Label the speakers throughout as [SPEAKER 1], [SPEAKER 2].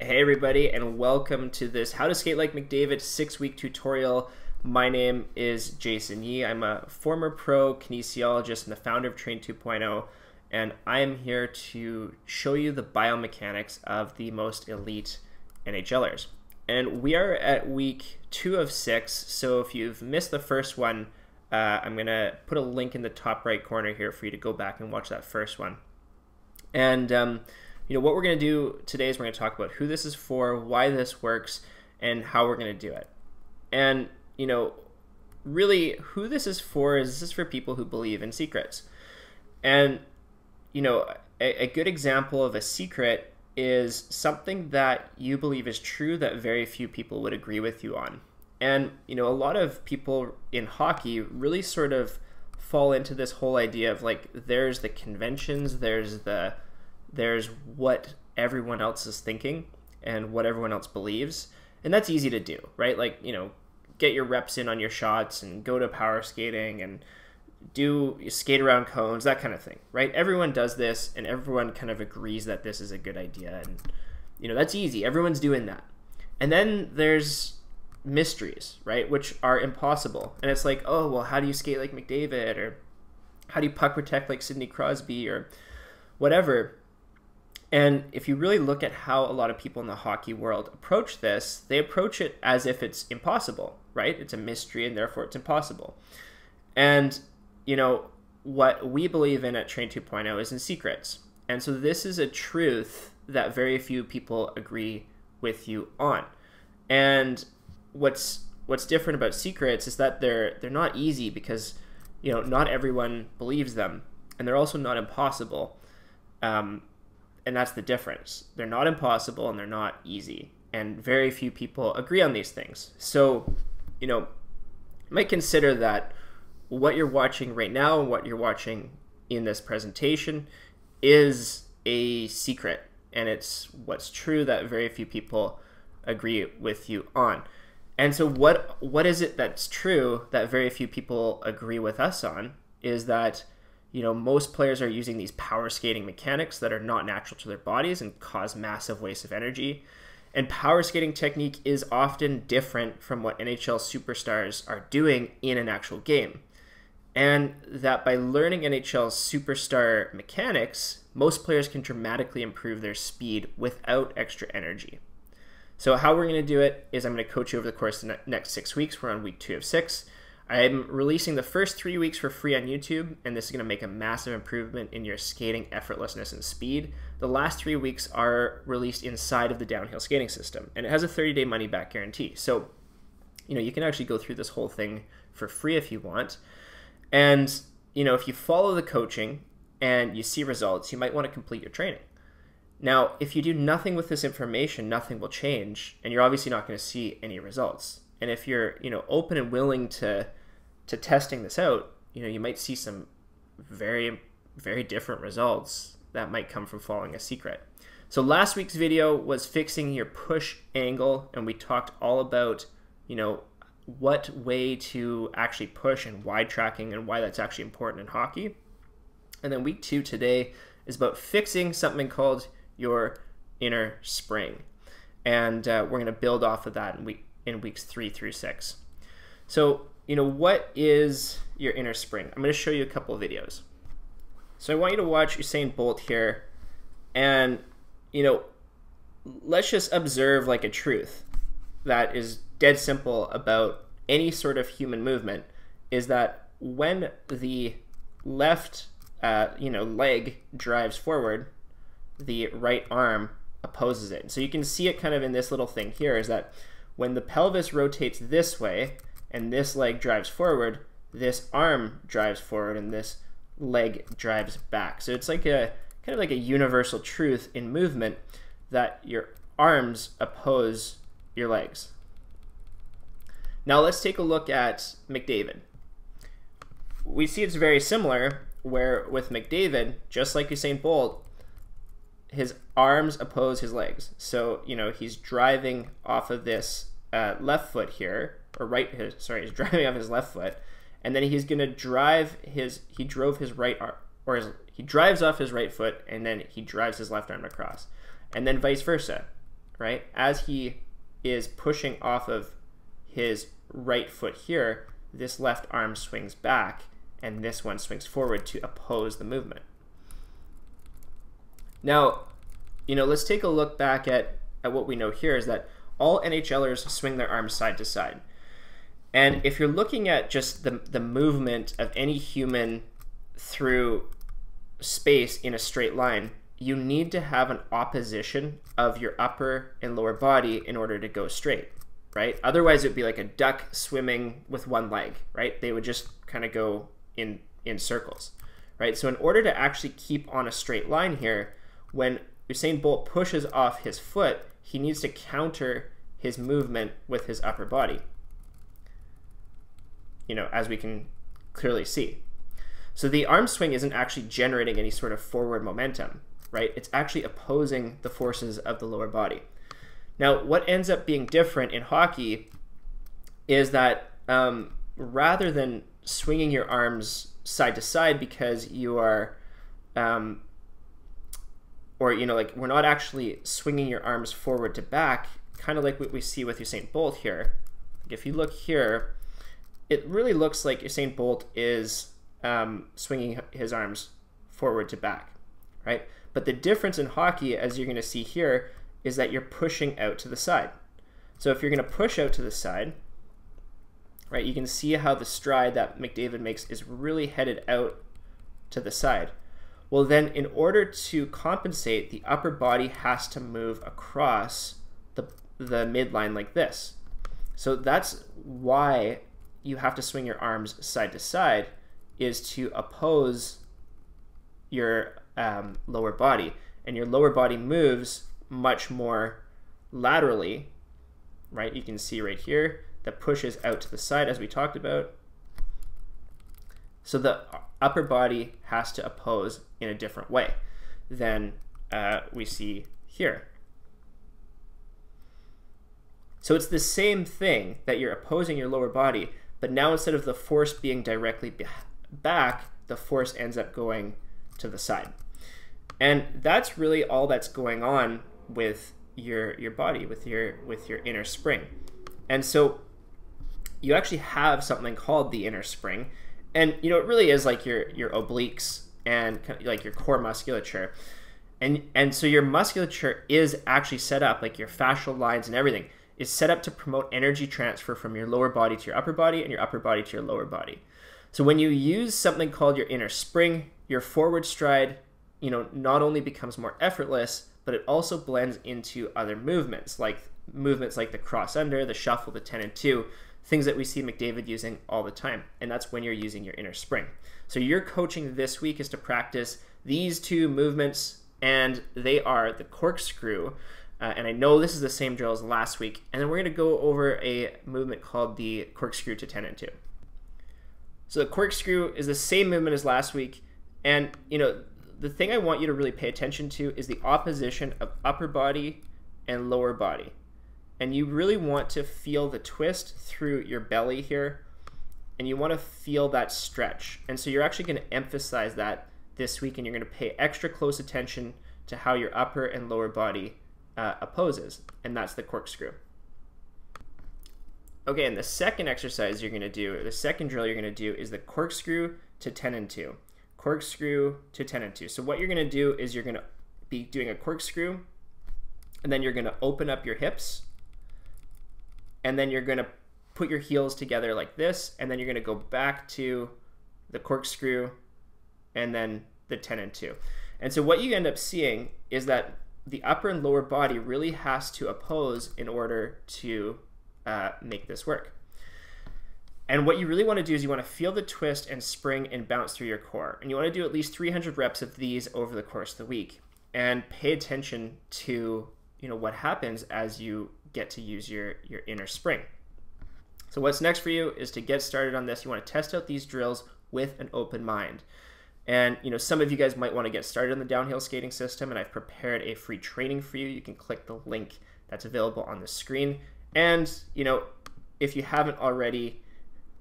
[SPEAKER 1] Hey everybody, and welcome to this How to Skate Like McDavid 6-week tutorial. My name is Jason Yee. I'm a former pro kinesiologist and the founder of Train 2.0, and I am here to show you the biomechanics of the most elite NHLers. And we are at week 2 of 6, so if you've missed the first one, I'm going to put a link in the top right corner here for you to go back and watch that first one. And what we're going to do today is we're going to talk about who this is for, why this works, and how we're going to do it. And, really who this is for people who believe in secrets. And, a good example of a secret is something that you believe is true that very few people would agree with you on. And, a lot of people in hockey really sort of fall into this whole idea of like, there's the conventions, there's what everyone else is thinking and what everyone else believes. And that's easy to do, right? Like, get your reps in on your shots and go to power skating and skate around cones, that kind of thing, right? Everyone does this and everyone kind of agrees that this is a good idea. And, that's easy. Everyone's doing that. And then there's mysteries, right? Which are impossible. And it's like, oh, well, how do you skate like McDavid? Or how do you puck protect like Sidney Crosby or whatever? And if you really look at how a lot of people in the hockey world approach this, they approach it as if it's impossible, right? It's a mystery and therefore it's impossible. And, what we believe in at Train 2.0 is in secrets. And so this is a truth that very few people agree with you on. And what's different about secrets is that they're not easy because, not everyone believes them. And they're also not impossible. And that's the difference. They're not impossible and they're not easy. And very few people agree on these things. So, you might consider that what you're watching right now and what you're watching in this presentation is a secret. And it's what's true that very few people agree with you on. And so what is it that's true that very few people agree with us on is that most players are using these power skating mechanics that are not natural to their bodies and cause massive waste of energy. And power skating technique is often different from what NHL superstars are doing in an actual game. And that by learning NHL superstar mechanics, most players can dramatically improve their speed without extra energy. So how we're going to do it is I'm going to coach you over the course of the next 6 weeks. We're on week 2 of 6. I'm releasing the first 3 weeks for free on YouTube, and this is going to make a massive improvement in your skating effortlessness and speed. The last 3 weeks are released inside of the downhill skating system, and it has a 30-day money-back guarantee. So, you can actually go through this whole thing for free if you want. And, if you follow the coaching and you see results, you might want to complete your training. Now, if you do nothing with this information, nothing will change, and you're obviously not going to see any results. And if you're, open and willing to testing this out, you might see some very, very different results that might come from following a secret. So last week's video was fixing your push angle, and we talked all about, what way to actually push and wide tracking and why that's actually important in hockey. And then week 2 today is about fixing something called your inner spring. And we're going to build off of that in weeks 3 through 6. So, what is your inner spring? I'm going to show you a couple of videos. So I want you to watch Usain Bolt here, and, let's just observe like a truth that is dead simple about any sort of human movement, is that when the left, leg drives forward, the right arm opposes it. So you can see it kind of in this little thing here, is that when the pelvis rotates this way and this leg drives forward, this arm drives forward and this leg drives back. So it's like kind of like a universal truth in movement that your arms oppose your legs. Now let's take a look at McDavid. We see it's very similar, where with McDavid, just like Usain Bolt, his arms oppose his legs. So, he's driving off of this left foot here, or he's driving off his left foot, and then he's going to drive he drives off his right foot, and then he drives his left arm across. And then vice versa, right? As he is pushing off of his right foot here, this left arm swings back and this one swings forward to oppose the movement. Now, let's take a look back at what we know here is that all NHLers swing their arms side to side. And if you're looking at just the movement of any human through space in a straight line, you need to have an opposition of your upper and lower body in order to go straight, right? Otherwise, it would be like a duck swimming with one leg, right? They would just kind of go in circles, right? So in order to actually keep on a straight line here, when Usain Bolt pushes off his foot, he needs to counter his movement with his upper body, as we can clearly see. So the arm swing isn't actually generating any sort of forward momentum, right? It's actually opposing the forces of the lower body. Now, what ends up being different in hockey is that rather than swinging your arms side to side because you are, we're not actually swinging your arms forward to back, kind of like what we see with Usain Bolt here. If you look here, it really looks like Usain Bolt is swinging his arms forward to back, right? But the difference in hockey, as you're going to see here, is that you're pushing out to the side. So if you're going to push out to the side, right, you can see how the stride that McDavid makes is really headed out to the side. Well, then in order to compensate, the upper body has to move across the midline like this. So that's why you have to swing your arms side to side, is to oppose your lower body. And your lower body moves much more laterally, right? You can see right here that pushes out to the side as we talked about. So the upper body has to oppose in a different way than we see here. So it's the same thing that you're opposing your lower body, but now instead of the force being directly back, the force ends up going to the side. And that's really all that's going on with your body, with your inner spring. And so you actually have something called the inner spring, and it really is like your obliques and kind of like your core musculature. And so your musculature is actually set up, like your fascial lines and everything is set up to promote energy transfer from your lower body to your upper body and your upper body to your lower body. So when you use something called your inner spring, your forward stride, not only becomes more effortless, but it also blends into other movements like the cross under, the shuffle, the 10 and 2, things that we see McDavid using all the time. And that's when you're using your inner spring. So your coaching this week is to practice these two movements, and they are the corkscrew. And I know this is the same drill as last week. And then we're going to go over a movement called the corkscrew to 10 and 2. So the corkscrew is the same movement as last week. And, the thing I want you to really pay attention to is the opposition of upper body and lower body. And you really want to feel the twist through your belly here. And you want to feel that stretch. And so you're actually going to emphasize that this week, and you're going to pay extra close attention to how your upper and lower body opposes, and that's the corkscrew. Okay, and the second exercise you're going to do, the second drill you're going to do is the corkscrew to 10 and 2. Corkscrew to 10 and 2. So what you're going to do is you're going to be doing a corkscrew, and then you're going to open up your hips, and then you're going to put your heels together like this, and then you're going to go back to the corkscrew, and then the 10 and 2. And so what you end up seeing is that the upper and lower body really has to oppose in order to make this work. And what you really want to do is you want to feel the twist and spring and bounce through your core. And you want to do at least 300 reps of these over the course of the week. And pay attention to what happens as you get to use your inner spring. So what's next for you is to get started on this. You want to test out these drills with an open mind. And some of you guys might want to get started on the downhill skating system, and I've prepared a free training for you. You can click the link that's available on the screen. And if you haven't already,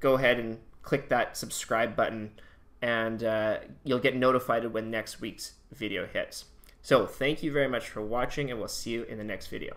[SPEAKER 1] go ahead and click that subscribe button, and you'll get notified when next week's video hits. So thank you very much for watching, and we'll see you in the next video.